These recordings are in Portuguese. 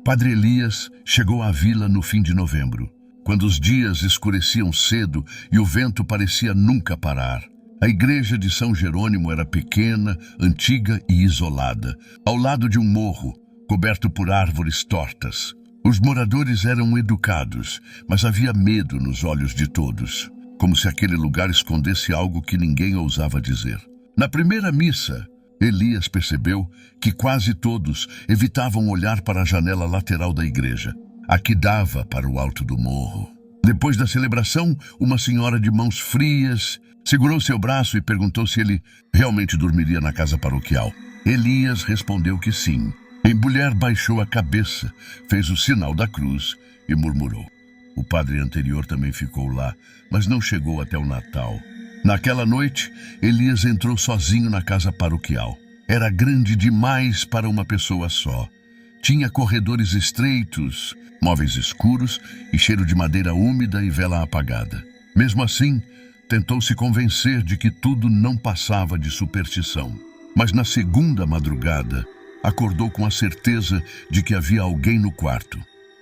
Padre Elias chegou à vila no fim de novembro, quando os dias escureciam cedo e o vento parecia nunca parar. A igreja de São Jerônimo era pequena, antiga e isolada, ao lado de um morro, coberto por árvores tortas. Os moradores eram educados, mas havia medo nos olhos de todos, como se aquele lugar escondesse algo que ninguém ousava dizer. Na primeira missa, Elias percebeu que quase todos evitavam olhar para a janela lateral da igreja, a que dava para o alto do morro. Depois da celebração, uma senhora de mãos frias segurou seu braço e perguntou se ele realmente dormiria na casa paroquial. Elias respondeu que sim. A mulher baixou a cabeça, fez o sinal da cruz e murmurou. O padre anterior também ficou lá, mas não chegou até o Natal. Naquela noite, Elias entrou sozinho na casa paroquial. Era grande demais para uma pessoa só. Tinha corredores estreitos, móveis escuros e cheiro de madeira úmida e vela apagada. Mesmo assim, tentou se convencer de que tudo não passava de superstição. Mas na segunda madrugada, acordou com a certeza de que havia alguém no quarto.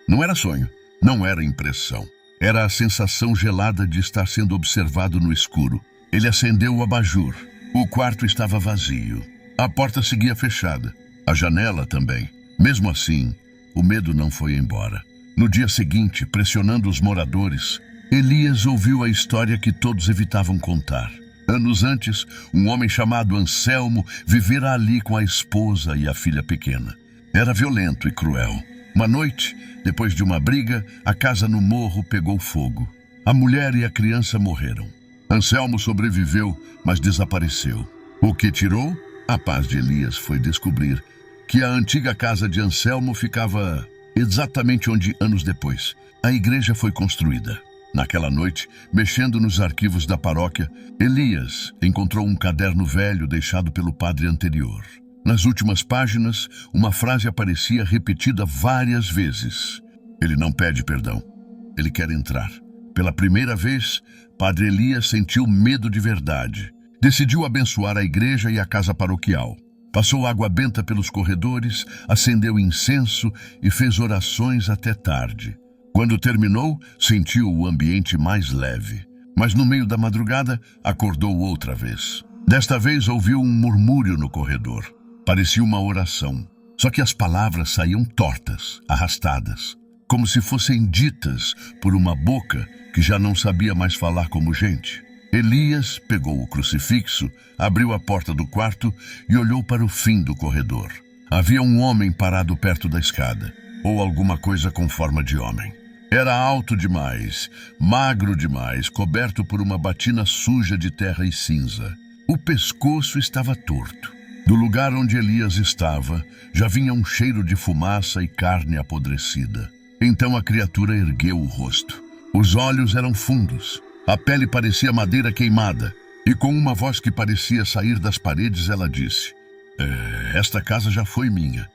Não era sonho, não era impressão. Era a sensação gelada de estar sendo observado no escuro. Ele acendeu o abajur. O quarto estava vazio. A porta seguia fechada. A janela também. Mesmo assim, o medo não foi embora. No dia seguinte, pressionando os moradores, Elias ouviu a história que todos evitavam contar. Anos antes, um homem chamado Anselmo vivera ali com a esposa e a filha pequena. Era violento e cruel. Uma noite, depois de uma briga, a casa no morro pegou fogo. A mulher e a criança morreram. Anselmo sobreviveu, mas desapareceu. O que tirou a paz de Elias foi descobrir que a antiga casa de Anselmo ficava exatamente onde, anos depois, a igreja foi construída. Naquela noite, mexendo nos arquivos da paróquia, Elias encontrou um caderno velho deixado pelo padre anterior. Nas últimas páginas, uma frase aparecia repetida várias vezes. Ele não pede perdão. Ele quer entrar. Pela primeira vez, Padre Elias sentiu medo de verdade. Decidiu abençoar a igreja e a casa paroquial. Passou água benta pelos corredores, acendeu incenso e fez orações até tarde. Quando terminou, sentiu o ambiente mais leve. Mas no meio da madrugada, acordou outra vez. Desta vez ouviu um murmúrio no corredor. Parecia uma oração. Só que as palavras saíam tortas, arrastadas, como se fossem ditas por uma boca que já não sabia mais falar como gente. Elias pegou o crucifixo, abriu a porta do quarto e olhou para o fim do corredor. Havia um homem parado perto da escada, ou alguma coisa com forma de homem. Era alto demais, magro demais, coberto por uma batina suja de terra e cinza. O pescoço estava torto. Do lugar onde Elias estava, já vinha um cheiro de fumaça e carne apodrecida. Então a criatura ergueu o rosto. Os olhos eram fundos. A pele parecia madeira queimada. E com uma voz que parecia sair das paredes, ela disse: esta casa já foi minha.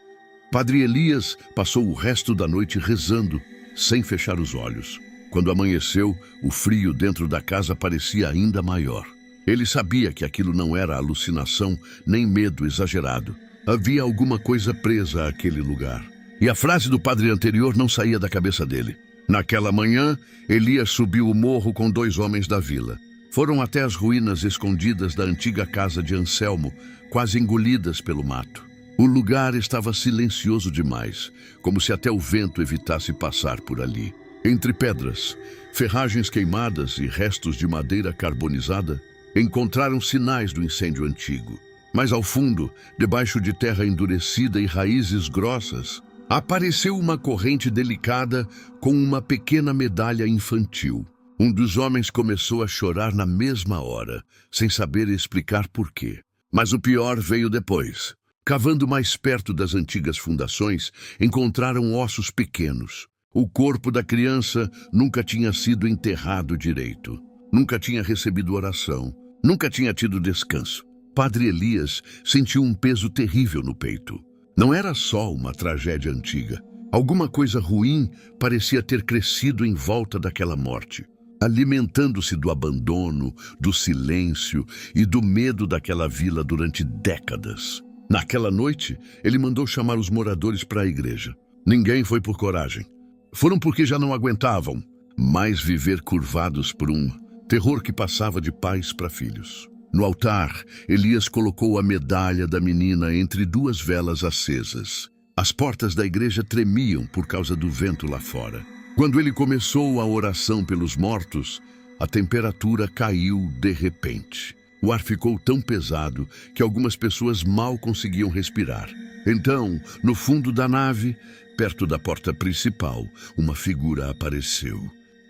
Padre Elias passou o resto da noite rezando, sem fechar os olhos. Quando amanheceu, o frio dentro da casa parecia ainda maior. Ele sabia que aquilo não era alucinação, nem medo exagerado. Havia alguma coisa presa àquele lugar. E a frase do padre anterior não saía da cabeça dele. Naquela manhã, Elias subiu o morro com 2 homens da vila. Foram até as ruínas escondidas da antiga casa de Anselmo, quase engolidas pelo mato. O lugar estava silencioso demais, como se até o vento evitasse passar por ali. Entre pedras, ferragens queimadas e restos de madeira carbonizada, encontraram sinais do incêndio antigo. Mas ao fundo, debaixo de terra endurecida e raízes grossas, apareceu uma corrente delicada com uma pequena medalha infantil. Um dos homens começou a chorar na mesma hora, sem saber explicar por quê. Mas o pior veio depois. Cavando mais perto das antigas fundações, encontraram ossos pequenos. O corpo da criança nunca tinha sido enterrado direito. Nunca tinha recebido oração. Nunca tinha tido descanso. Padre Elias sentiu um peso terrível no peito. Não era só uma tragédia antiga. Alguma coisa ruim parecia ter crescido em volta daquela morte, alimentando-se do abandono, do silêncio e do medo daquela vila durante décadas. Naquela noite, ele mandou chamar os moradores para a igreja. Ninguém foi por coragem. Foram porque já não aguentavam mais viver curvados por um terror que passava de pais para filhos. No altar, Elias colocou a medalha da menina entre duas velas acesas. As portas da igreja tremiam por causa do vento lá fora. Quando ele começou a oração pelos mortos, a temperatura caiu de repente. O ar ficou tão pesado que algumas pessoas mal conseguiam respirar. Então, no fundo da nave, perto da porta principal, uma figura apareceu.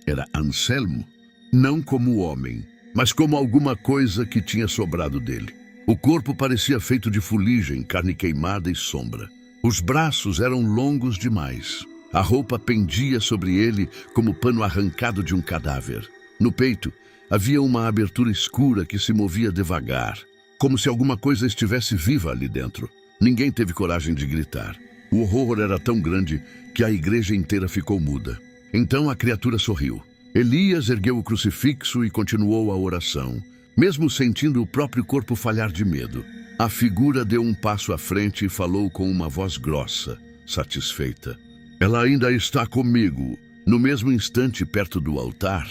Era Anselmo, não como homem, mas como alguma coisa que tinha sobrado dele. O corpo parecia feito de fuligem, carne queimada e sombra. Os braços eram longos demais. A roupa pendia sobre ele como pano arrancado de um cadáver. No peito, havia uma abertura escura que se movia devagar, como se alguma coisa estivesse viva ali dentro. Ninguém teve coragem de gritar. O horror era tão grande que a igreja inteira ficou muda. Então a criatura sorriu. Elias ergueu o crucifixo e continuou a oração, mesmo sentindo o próprio corpo falhar de medo. A figura deu um passo à frente e falou com uma voz grossa, satisfeita. Ela ainda está comigo. No mesmo instante, perto do altar,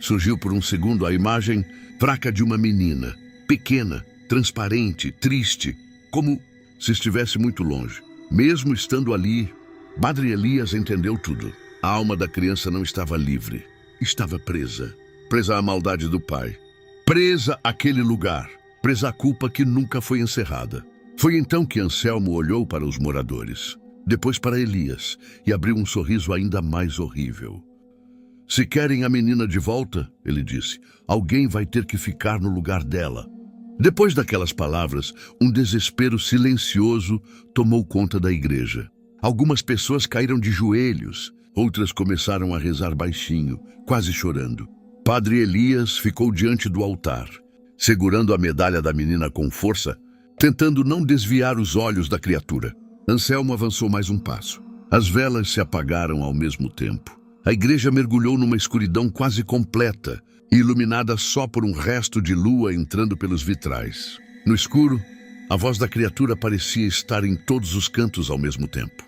surgiu por um segundo a imagem fraca de uma menina, pequena, transparente, triste, como se estivesse muito longe. Mesmo estando ali, Padre Elias entendeu tudo. A alma da criança não estava livre. Estava presa. Presa à maldade do pai. Presa àquele lugar. Presa à culpa que nunca foi encerrada. Foi então que Anselmo olhou para os moradores, depois para Elias, e abriu um sorriso ainda mais horrível. Se querem a menina de volta, ele disse, alguém vai ter que ficar no lugar dela. Depois daquelas palavras, um desespero silencioso tomou conta da igreja. Algumas pessoas caíram de joelhos, outras começaram a rezar baixinho, quase chorando. Padre Elias ficou diante do altar, segurando a medalha da menina com força, tentando não desviar os olhos da criatura. Anselmo avançou mais um passo. As velas se apagaram ao mesmo tempo. A igreja mergulhou numa escuridão quase completa, iluminada só por um resto de lua entrando pelos vitrais. No escuro, a voz da criatura parecia estar em todos os cantos ao mesmo tempo.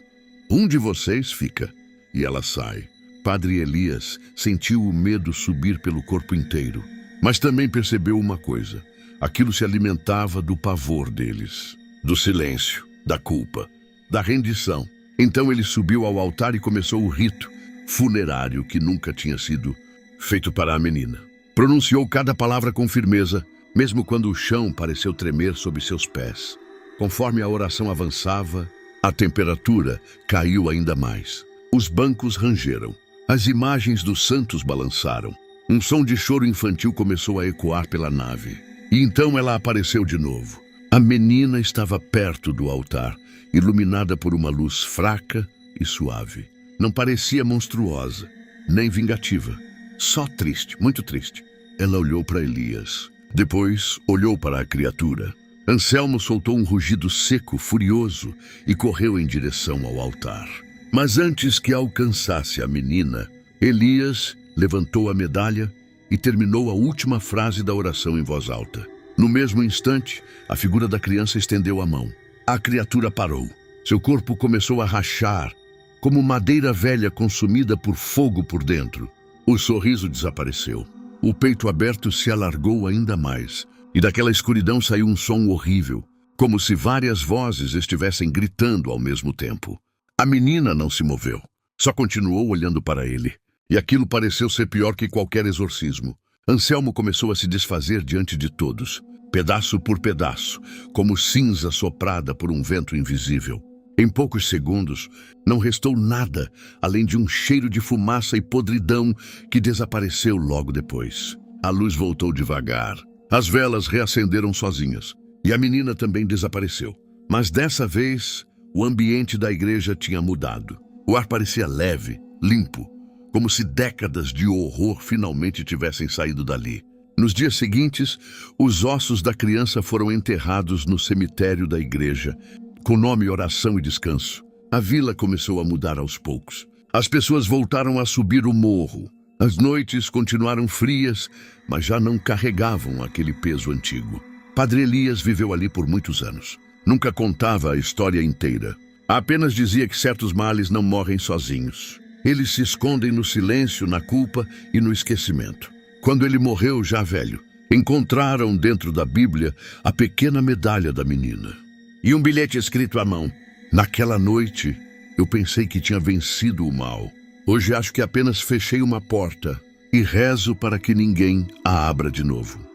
Um de vocês fica, e ela sai. Padre Elias sentiu o medo subir pelo corpo inteiro, mas também percebeu uma coisa. Aquilo se alimentava do pavor deles, do silêncio, da culpa, da rendição. Então ele subiu ao altar e começou o rito funerário que nunca tinha sido feito para a menina. Pronunciou cada palavra com firmeza, mesmo quando o chão pareceu tremer sob seus pés. Conforme a oração avançava, a temperatura caiu ainda mais. Os bancos rangeram. As imagens dos santos balançaram. Um som de choro infantil começou a ecoar pela nave. E então ela apareceu de novo. A menina estava perto do altar, iluminada por uma luz fraca e suave. Não parecia monstruosa, nem vingativa. Só triste, muito triste. Ela olhou para Elias. Depois, olhou para a criatura. Anselmo soltou um rugido seco, furioso, e correu em direção ao altar. Mas antes que alcançasse a menina, Elias levantou a medalha e terminou a última frase da oração em voz alta. No mesmo instante, a figura da criança estendeu a mão. A criatura parou. Seu corpo começou a rachar, como madeira velha consumida por fogo por dentro. O sorriso desapareceu. O peito aberto se alargou ainda mais, e daquela escuridão saiu um som horrível, como se várias vozes estivessem gritando ao mesmo tempo. A menina não se moveu, só continuou olhando para ele, e aquilo pareceu ser pior que qualquer exorcismo. Anselmo começou a se desfazer diante de todos, pedaço por pedaço, como cinza soprada por um vento invisível. Em poucos segundos, não restou nada além de um cheiro de fumaça e podridão que desapareceu logo depois. A luz voltou devagar. As velas reacenderam sozinhas e a menina também desapareceu. Mas dessa vez, o ambiente da igreja tinha mudado. O ar parecia leve, limpo, como se décadas de horror finalmente tivessem saído dali. Nos dias seguintes, os ossos da criança foram enterrados no cemitério da igreja, com nome, oração e descanso. A vila começou a mudar aos poucos. As pessoas voltaram a subir o morro. As noites continuaram frias, mas já não carregavam aquele peso antigo. Padre Elias viveu ali por muitos anos. Nunca contava a história inteira. Apenas dizia que certos males não morrem sozinhos. Eles se escondem no silêncio, na culpa e no esquecimento. Quando ele morreu, já velho, encontraram dentro da Bíblia a pequena medalha da menina. E um bilhete escrito à mão. Naquela noite, eu pensei que tinha vencido o mal. Hoje acho que apenas fechei uma porta e rezo para que ninguém a abra de novo.